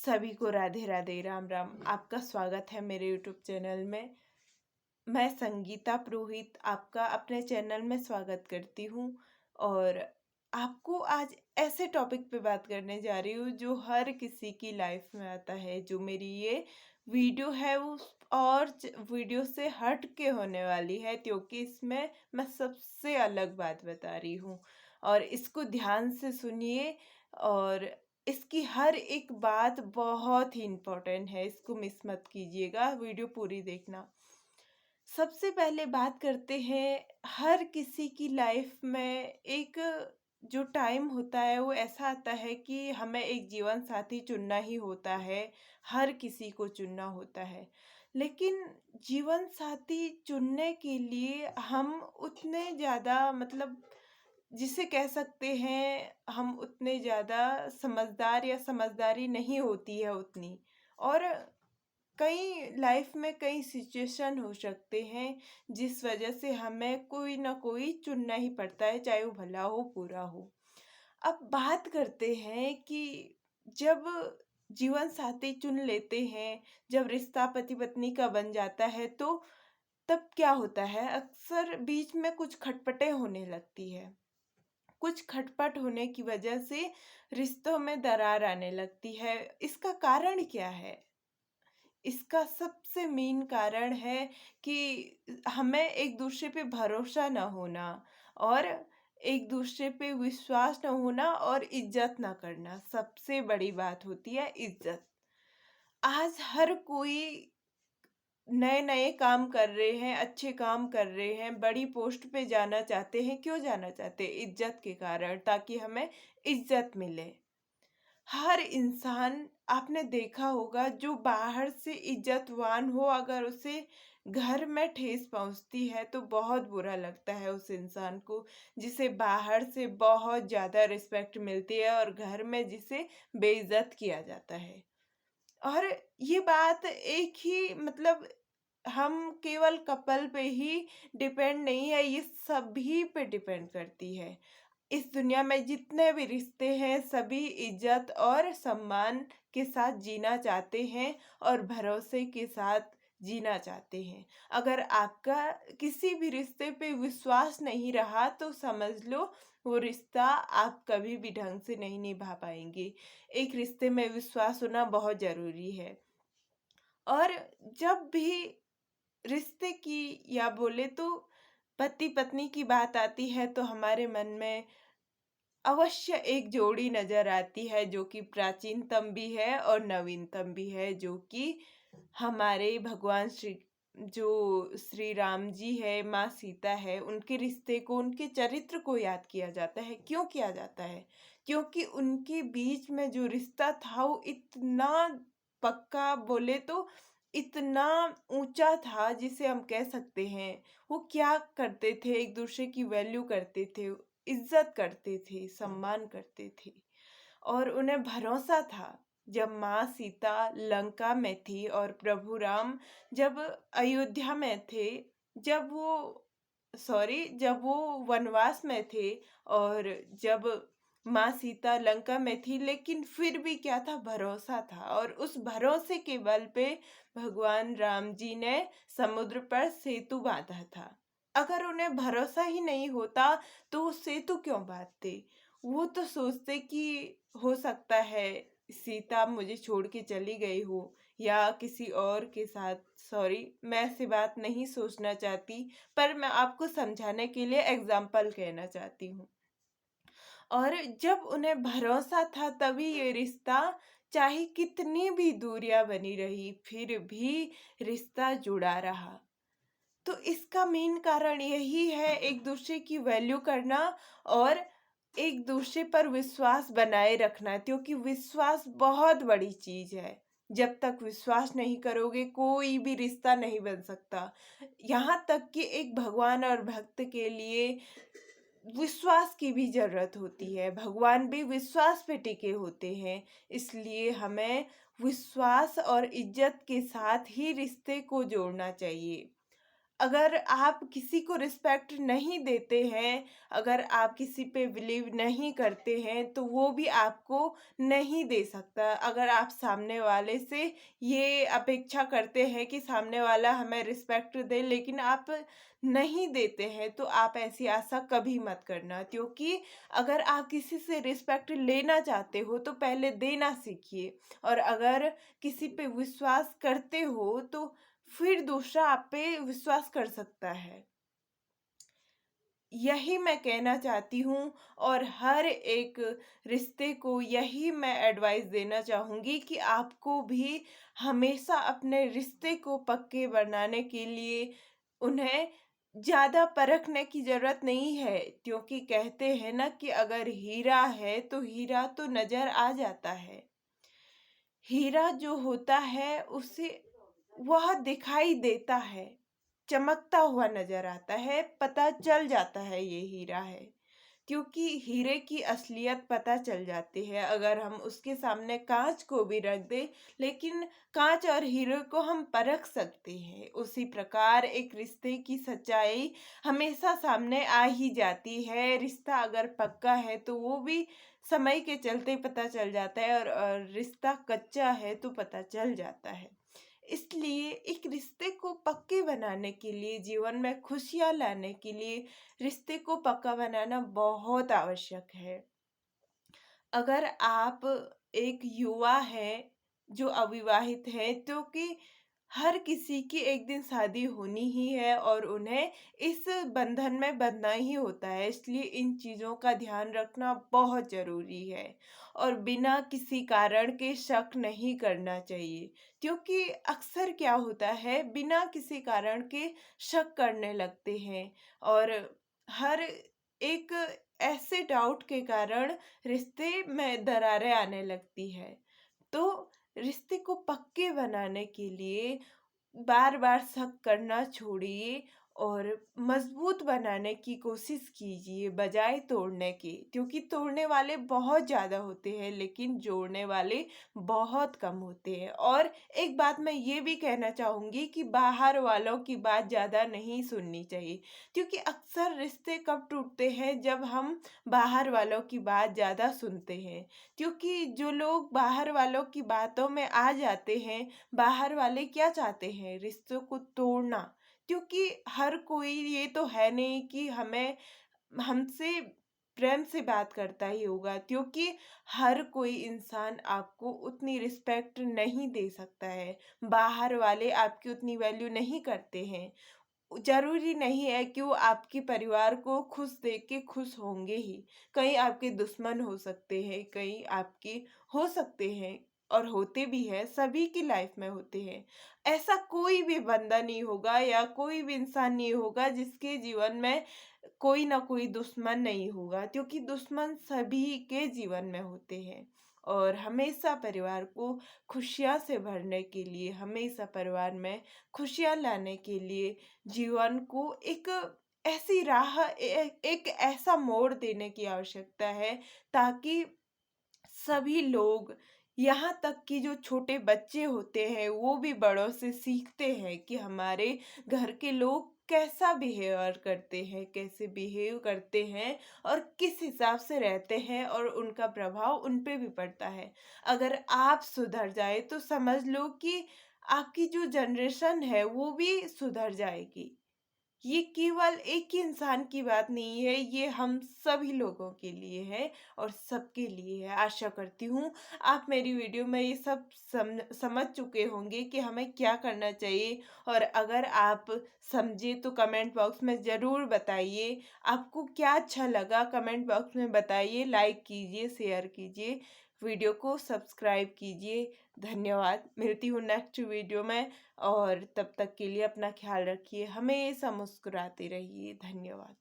सभी को राधे राधे राम राम। आपका स्वागत है मेरे यूट्यूब चैनल में। मैं संगीता पुरोहित आपका अपने चैनल में स्वागत करती हूँ और आपको आज ऐसे टॉपिक पे बात करने जा रही हूँ जो हर किसी की लाइफ में आता है। जो मेरी ये वीडियो है वो वीडियो से हट के होने वाली है, क्योंकि इसमें मैं सबसे अलग बात बता रही हूँ और इसको ध्यान से सुनिए। और इसकी हर एक बात बहुत ही इम्पोर्टेंट है, इसको मिस मत कीजिएगा, वीडियो पूरी देखना। सबसे पहले बात करते हैं, हर किसी की लाइफ में एक जो टाइम होता है वो ऐसा आता है कि हमें एक जीवन साथी चुनना ही होता है। हर किसी को चुनना होता है, लेकिन जीवन साथी चुनने के लिए हम उतने ज़्यादा जिसे कह सकते हैं, हम उतने ज़्यादा समझदार या समझदारी नहीं होती है उतनी। और कई लाइफ में कई सिचुएशन हो सकते हैं जिस वजह से हमें कोई ना कोई चुनना ही पड़ता है, चाहे वो भला हो बुरा हो। अब बात करते हैं कि जब जीवन साथी चुन लेते हैं, जब रिश्ता पति पत्नी का बन जाता है, तो तब क्या होता है, अक्सर बीच में कुछ खटपटें होने लगती है। कुछ खटपट होने की वजह से रिश्तों में दरार आने लगती है। इसका कारण क्या है? इसका सबसे मेन कारण है कि हमें एक दूसरे पे भरोसा ना होना और एक दूसरे पे विश्वास ना होना और इज्जत ना करना। सबसे बड़ी बात होती है इज्जत। आज हर कोई नए नए काम कर रहे हैं, अच्छे काम कर रहे हैं, बड़ी पोस्ट पे जाना चाहते हैं। क्यों जाना चाहते हैं? इज्जत के कारण, ताकि हमें इज्जत मिले। हर इंसान आपने देखा होगा, जो बाहर से इज्जतवान हो, अगर उसे घर में ठेस पहुंचती है तो बहुत बुरा लगता है उस इंसान को, जिसे बाहर से बहुत ज़्यादा रिस्पेक्ट मिलती है और घर में जिसे बेइज्जत किया जाता है। और ये बात एक ही हम केवल कपल पे ही डिपेंड नहीं है, ये सभी पे डिपेंड करती है। इस दुनिया में जितने भी रिश्ते हैं, सभी इज्जत और सम्मान के साथ जीना चाहते हैं और भरोसे के साथ जीना चाहते हैं। अगर आपका किसी भी रिश्ते पे विश्वास नहीं रहा तो समझ लो वो रिश्ता आप कभी भी ढंग से नहीं निभा पाएंगे। एक रिश्ते में विश्वास होना बहुत ज़रूरी है। और जब भी रिश्ते की या बोले तो पति पत्नी की बात आती है, तो हमारे मन में अवश्य एक जोड़ी नज़र आती है, जो कि प्राचीनतम भी है और नवीनतम भी है, जो कि हमारे भगवान श्री राम जी है, माँ सीता है, उनके रिश्ते को, उनके चरित्र को याद किया जाता है। क्यों किया जाता है? क्योंकि उनके बीच में जो रिश्ता था वो इतना पक्का, बोले तो इतना ऊंचा था, जिसे हम कह सकते हैं। वो क्या करते थे, एक दूसरे की वैल्यू करते थे, इज्जत करते थे, सम्मान करते थे और उन्हें भरोसा था। जब माँ सीता लंका में थी और प्रभु राम जब अयोध्या में थे, जब वो वनवास में थे, और जब माँ सीता लंका में थी, लेकिन फिर भी क्या था, भरोसा था। और उस भरोसे के बल पे भगवान राम जी ने समुद्र पर सेतु बांधा था। अगर उन्हें भरोसा ही नहीं होता तो वो सेतु क्यों बांधते? वो तो सोचते कि हो सकता है सीता मुझे छोड़ के चली गई हो या किसी और के साथ। सॉरी, मैं ऐसी बात नहीं सोचना चाहती, पर मैं आपको समझाने के लिए एग्जाम्पल कहना चाहती हूँ। और जब उन्हें भरोसा था, तभी ये रिश्ता, चाहे कितनी भी दूरियां बनी रही, फिर भी रिश्ता जुड़ा रहा। तो इसका मेन कारण यही है, एक दूसरे की वैल्यू करना और एक दूसरे पर विश्वास बनाए रखना, क्योंकि विश्वास बहुत बड़ी चीज है। जब तक विश्वास नहीं करोगे, कोई भी रिश्ता नहीं बन सकता। यहाँ तक कि एक भगवान और भक्त के लिए विश्वास की भी जरूरत होती है। भगवान भी विश्वास पे टिके होते हैं। इसलिए हमें विश्वास और इज्जत के साथ ही रिश्ते को जोड़ना चाहिए। अगर आप किसी को रिस्पेक्ट नहीं देते हैं, अगर आप किसी पे बिलीव नहीं करते हैं, तो वो भी आपको नहीं दे सकता। अगर आप सामने वाले से ये अपेक्षा करते हैं कि सामने वाला हमें रिस्पेक्ट दे, लेकिन आप नहीं देते हैं, तो आप ऐसी आशा कभी मत करना। क्योंकि अगर आप किसी से रिस्पेक्ट लेना चाहते हो, तो पहले देना सीखिए। और अगर किसी पे विश्वास करते हो, तो फिर दूसरा आप पे विश्वास कर सकता है। यही मैं कहना चाहती हूँ और हर एक रिश्ते को यही मैं एडवाइस देना चाहूँगी कि आपको भी हमेशा अपने रिश्ते को पक्के बनाने के लिए उन्हें ज़्यादा परखने की ज़रूरत नहीं है। क्योंकि कहते हैं ना कि अगर हीरा है तो हीरा तो नज़र आ जाता है। हीरा जो होता है उसे वह दिखाई देता है, चमकता हुआ नज़र आता है, पता चल जाता है ये हीरा है। क्योंकि हीरे की असलियत पता चल जाती है अगर हम उसके सामने काँच को भी रख दें, लेकिन काँच और हीरे को हम परख सकते हैं। उसी प्रकार एक रिश्ते की सच्चाई हमेशा सामने आ ही जाती है। रिश्ता अगर पक्का है तो वो भी समय के चलते पता चल जाता है, और रिश्ता कच्चा है तो पता चल जाता है। इसलिए एक रिश्ते को पक्के बनाने के लिए, जीवन में खुशियाँ लाने के लिए रिश्ते को पक्का बनाना बहुत आवश्यक है। अगर आप एक युवा हैं, जो अविवाहित हैं, तो कि हर किसी की एक दिन शादी होनी ही है और उन्हें इस बंधन में बंधना ही होता है। इसलिए इन चीज़ों का ध्यान रखना बहुत ज़रूरी है और बिना किसी कारण के शक नहीं करना चाहिए। क्योंकि अक्सर क्या होता है, बिना किसी कारण के शक करने लगते हैं और हर एक ऐसे डाउट के कारण रिश्ते में दरारें आने लगती है। तो रिश्ते को पक्के बनाने के लिए बार-बार शक करना छोड़िए और मजबूत बनाने की कोशिश कीजिए बजाय तोड़ने की। क्योंकि तोड़ने वाले बहुत ज़्यादा होते हैं, लेकिन जोड़ने वाले बहुत कम होते हैं। और एक बात मैं ये भी कहना चाहूँगी कि बाहर वालों की बात ज़्यादा नहीं सुननी चाहिए। क्योंकि अक्सर रिश्ते कब टूटते हैं, जब हम बाहर वालों की बात ज़्यादा सुनते हैं। क्योंकि जो लोग बाहर वालों की बातों में आ जाते हैं, बाहर वाले क्या चाहते हैं? रिश्तों को तोड़ना। क्योंकि हर कोई ये तो है नहीं कि हमें हमसे प्रेम से बात करता ही होगा। क्योंकि हर कोई इंसान आपको उतनी रिस्पेक्ट नहीं दे सकता है। बाहर वाले आपकी उतनी वैल्यू नहीं करते हैं। ज़रूरी नहीं है कि वो आपके परिवार को खुश देख के खुश होंगे ही। कई आपके दुश्मन हो सकते हैं, कई आपके हो सकते हैं और होते भी हैं, सभी की लाइफ में होते हैं। ऐसा कोई भी बंदा नहीं होगा या कोई भी इंसान नहीं होगा जिसके जीवन में कोई ना कोई दुश्मन नहीं होगा, क्योंकि दुश्मन सभी के जीवन में होते हैं। और हमेशा परिवार को खुशियाँ से भरने के लिए, हमेशा परिवार में खुशियाँ लाने के लिए जीवन को एक ऐसी राह एक ऐसा मोड़ देने की आवश्यकता है, ताकि सभी लोग, यहाँ तक कि जो छोटे बच्चे होते हैं, वो भी बड़ों से सीखते हैं कि हमारे घर के लोग कैसा बिहेवियर करते हैं, कैसे बिहेव करते हैं और किस हिसाब से रहते हैं, और उनका प्रभाव उन पे भी पड़ता है। अगर आप सुधर जाए तो समझ लो कि आपकी जो जनरेशन है वो भी सुधर जाएगी। ये केवल एक ही इंसान की बात नहीं है, ये हम सभी लोगों के लिए है और सबके लिए है। आशा करती हूँ आप मेरी वीडियो में ये सब समझ चुके होंगे कि हमें क्या करना चाहिए, और अगर आप समझे तो कमेंट बॉक्स में ज़रूर बताइए। आपको क्या अच्छा लगा कमेंट बॉक्स में बताइए, लाइक कीजिए, शेयर कीजिए, वीडियो को सब्सक्राइब कीजिए। धन्यवाद। मिलती हूँ नेक्स्ट वीडियो में, और तब तक के लिए अपना ख्याल रखिए, हमेशा मुस्कुराते रहिए। धन्यवाद।